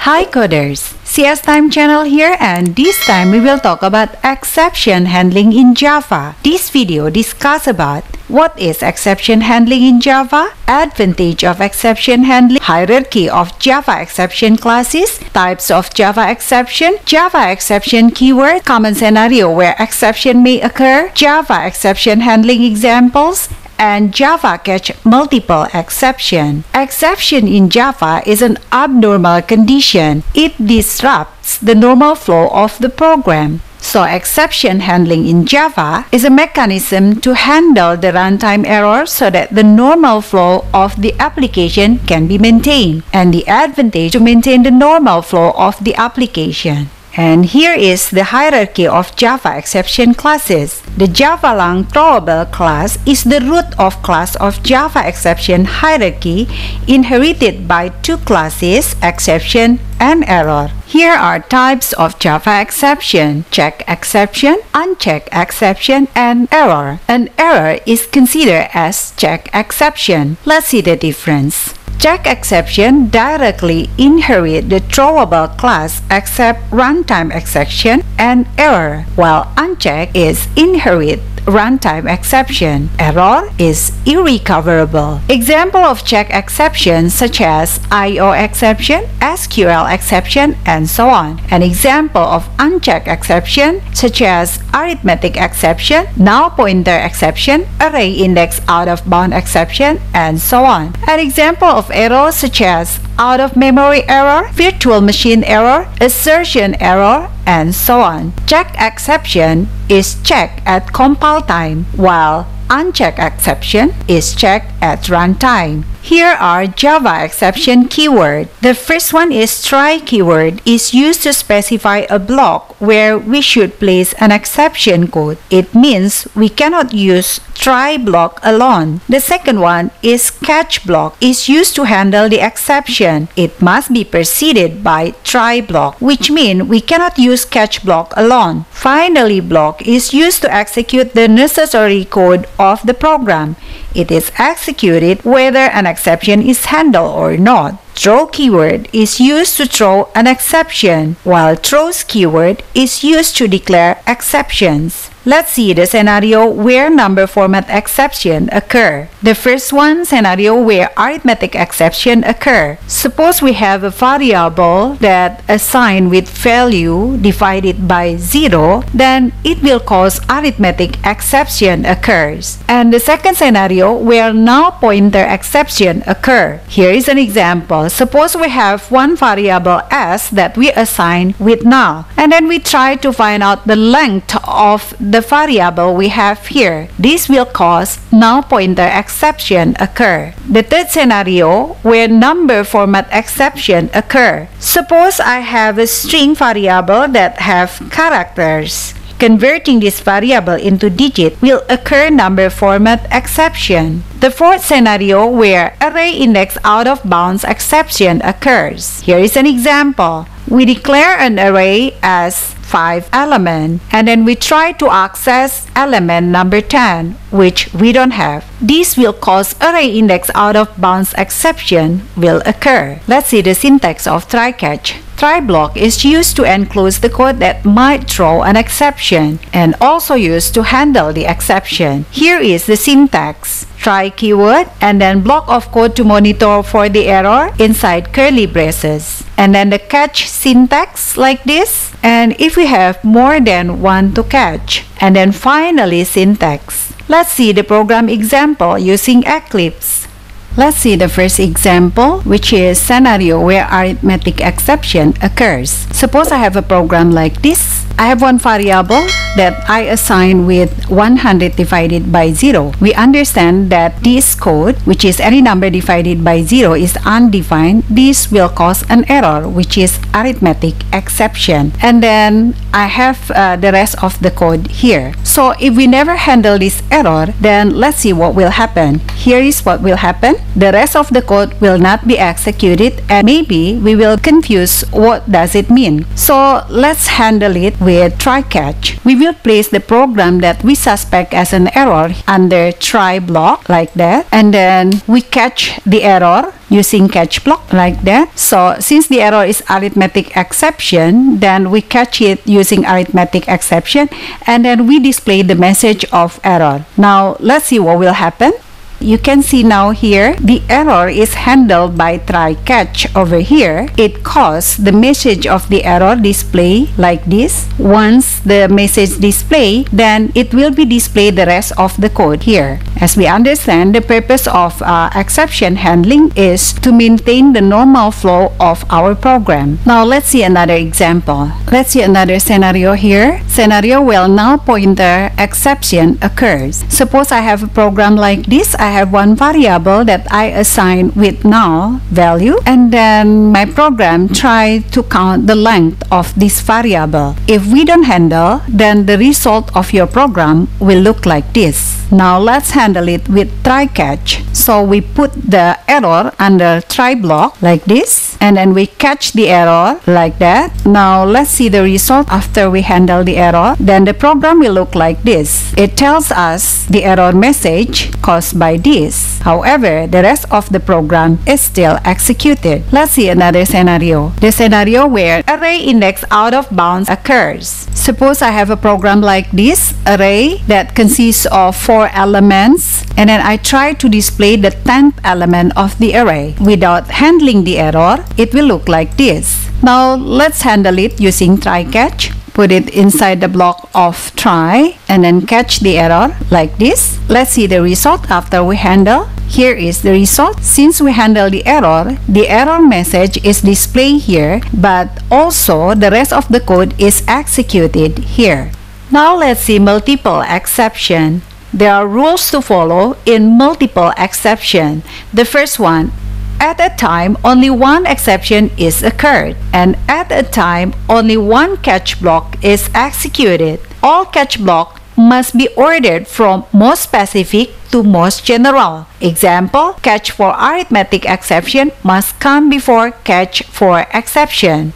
Hi coders, CS Time channel here, and this time we will talk about exception handling in Java. This video discuss about what is exception handling in Java, advantage of exception handling, hierarchy of Java exception classes, types of Java exception keyword, common scenario where exception may occur, Java exception handling examples, and Java catch multiple exception. Exception in Java is an abnormal condition. It disrupts the normal flow of the program. So exception handling in Java is a mechanism to handle the runtime error so that the normal flow of the application can be maintained, and the advantage to maintain the normal flow of the application. And here is the hierarchy of Java exception classes. The Java Lang throwable class is the root of class of Java exception hierarchy, inherited by two classes, exception and error. Here are types of Java exception: check exception, uncheck exception, and error. An error is considered as check exception. Let's see the difference. Check exception directly inherit the throwable class except runtime exception and error, while uncheck is inherit runtime exception. Error is irrecoverable. Example of check exceptions such as IO exception, SQL exception, and so on. An example of uncheck exception such as arithmetic exception, null pointer exception, array index out of bound exception, and so on. An example of errors such as out of memory error, virtual machine error, assertion error, and so on. Check exception is checked at compile time, while uncheck exception is checked at runtime. Here are Java exception keyword. The first one is try keyword is used to specify a block where we should place an exception code. It means we cannot use try block alone. The second one is catch block is used to handle the exception. It must be preceded by try block, which means we cannot use catch block alone. Finally, block is used to execute the necessary code of the program. It is executed whether an exception is handled or not. Throw keyword is used to throw an exception, while throws keyword is used to declare exceptions. Let's see the scenario where number format exception occur. The first one, scenario where arithmetic exception occur. Suppose we have a variable that assigned with value divided by 0, then it will cause arithmetic exception occurs. And the second scenario where null pointer exception occur. Here is an example. Suppose we have one variable s that we assign with null, and then we try to find out the length of the variable we have here. This will cause null pointer exception occur. The third scenario where number format exception occur. Suppose I have a string variable that have characters. Converting this variable into digit will occur number format exception. The fourth scenario where array index out of bounds exception occurs. Here is an example. We declare an array as 5 elements, and then we try to access element number 10, which we don't have. This will cause array index out of bounds exception will occur. Let's see the syntax of try catch. Try block is used to enclose the code that might throw an exception, and also used to handle the exception. Here is the syntax. Try keyword and then block of code to monitor for the error inside curly braces. And then the catch syntax like this. And if we have more than one to catch. And then finally syntax. Let's see the program example using Eclipse. Let's see the first example, which is scenario where arithmetic exception occurs. Suppose I have a program like this. I have one variable that I assign with 100 divided by 0. We understand that this code, which is any number divided by 0, is undefined. This will cause an error, which is arithmetic exception. And then I have the rest of the code here. So if we never handle this error, then let's see what will happen. Here is what will happen. The rest of the code will not be executed, and maybe we will confuse what does it mean. So let's handle it with try catch. We will place the program that we suspect as an error under try block like that, and then we catch the error. using catch block like that. So since the error is arithmetic exception, then we catch it using arithmetic exception, and then we display the message of error. Now let's see what will happen. You can see now here the error is handled by try catch over here. It caused the message of the error display like this. Once the message display, then it will be displayed the rest of the code here. As we understand, the purpose of exception handling is to maintain the normal flow of our program. Now let's see another example. Let's see another scenario here. Scenario where null pointer exception occurs. Suppose I have a program like this. I have one variable that I assign with null value, and then my program try to count the length of this variable. If we don't handle, then the result of your program will look like this. Now let's handle it with try catch. So we put the error under try block like this, and then we catch the error like that. Now let's see the result after we handle the error. Then the program will look like this. It tells us the error message caused by this. However, the rest of the program is still executed. Let's see another scenario. The scenario where array index out of bounds occurs. Suppose I have a program like this, array that consists of 4 elements, and then I try to display the 10th element of the array. Without handling the error, it will look like this. Now let's handle it using try catch. Put it inside the block of try and then catch the error like this. Let's see the result after we handle. Here is the result. Since we handle the error message is displayed here, but also the rest of the code is executed here. Now let's see multiple exception. There are rules to follow in multiple exception. The first one, at a time, only one exception is occurred, and at a time, only one catch block is executed. All catch block must be ordered from most specific to most general. Example, catch for arithmetic exception must come before catch for exception.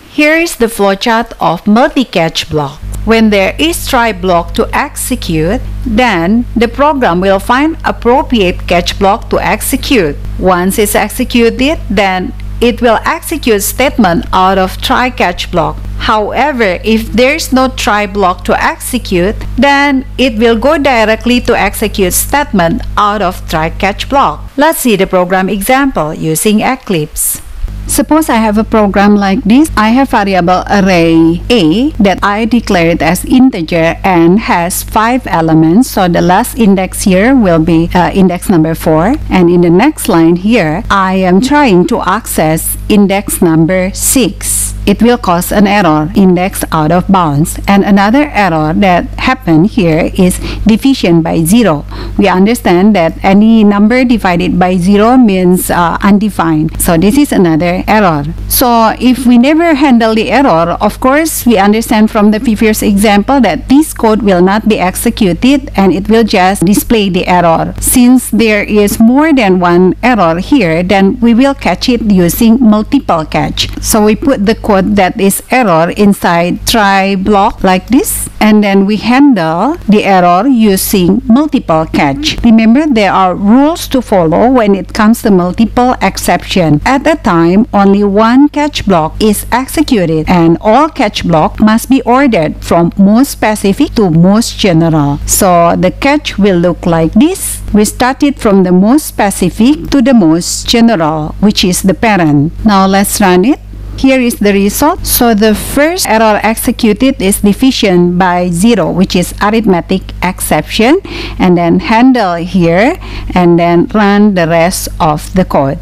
Here is the flowchart of multi-catch block. When there is try block to execute, then the program will find appropriate catch block to execute. Once it's executed, then it will execute statement out of try catch block. However, if there is no try block to execute, then it will go directly to execute statement out of try catch block. Let's see the program example using Eclipse. Suppose I have a program like this. I have variable array A that I declared as integer and has 5 elements. So the last index here will be index number 4. And in the next line here, I am trying to access index number 6. It will cause an error, index out of bounds. And another error that happened here is division by 0. We understand that any number divided by 0 means undefined. So this is another error. So if we never handle the error, of course we understand from the previous example that this code will not be executed and it will just display the error. Since there is more than one error here, then we will catch it using multiple catch. So we put the code that is error inside try block like this, and then we handle the error using multiple catch. Remember, there are rules to follow when it comes to multiple exception. At a time, only one catch block is executed, and all catch block must be ordered from most specific to most general. So the catch will look like this. We started from the most specific to the most general, which is the parent. Now let's run it. Here is the result. So the first error executed is division by 0, which is arithmetic exception, and then handle here and then run the rest of the code.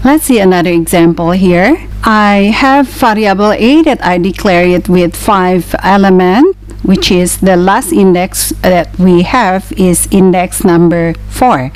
Let's see another example here. I have variable A that I declare it with 5 elements, which is the last index that we have is index number 4.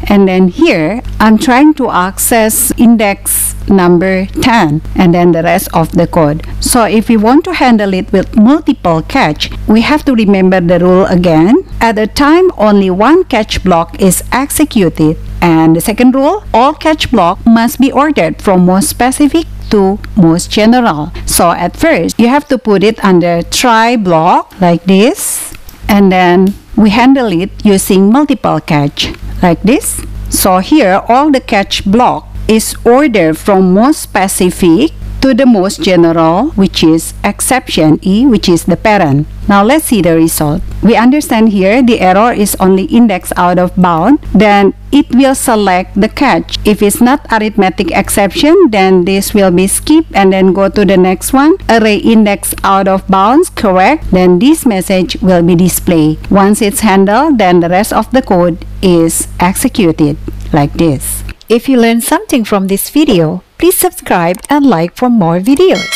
And then here, I'm trying to access index number 10 and then the rest of the code. So if we want to handle it with multiple catch, we have to remember the rule again. At a time, only one catch block is executed. And the second rule, all catch block must be ordered from most specific to most general. So at first, you have to put it under try block like this, and then we handle it using multiple catch like this. So here all the catch block is ordered from most specific to the most general, which is exception E, which is the parent. Now let's see the result. We understand here the error is only index out of bound, then it will select the catch. If it's not arithmetic exception, then this will be skipped and then go to the next one. Array index out of bounds, correct, then this message will be displayed. Once it's handled, then the rest of the code is executed like this. If you learned something from this video, please subscribe and like for more videos.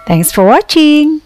Thanks for watching.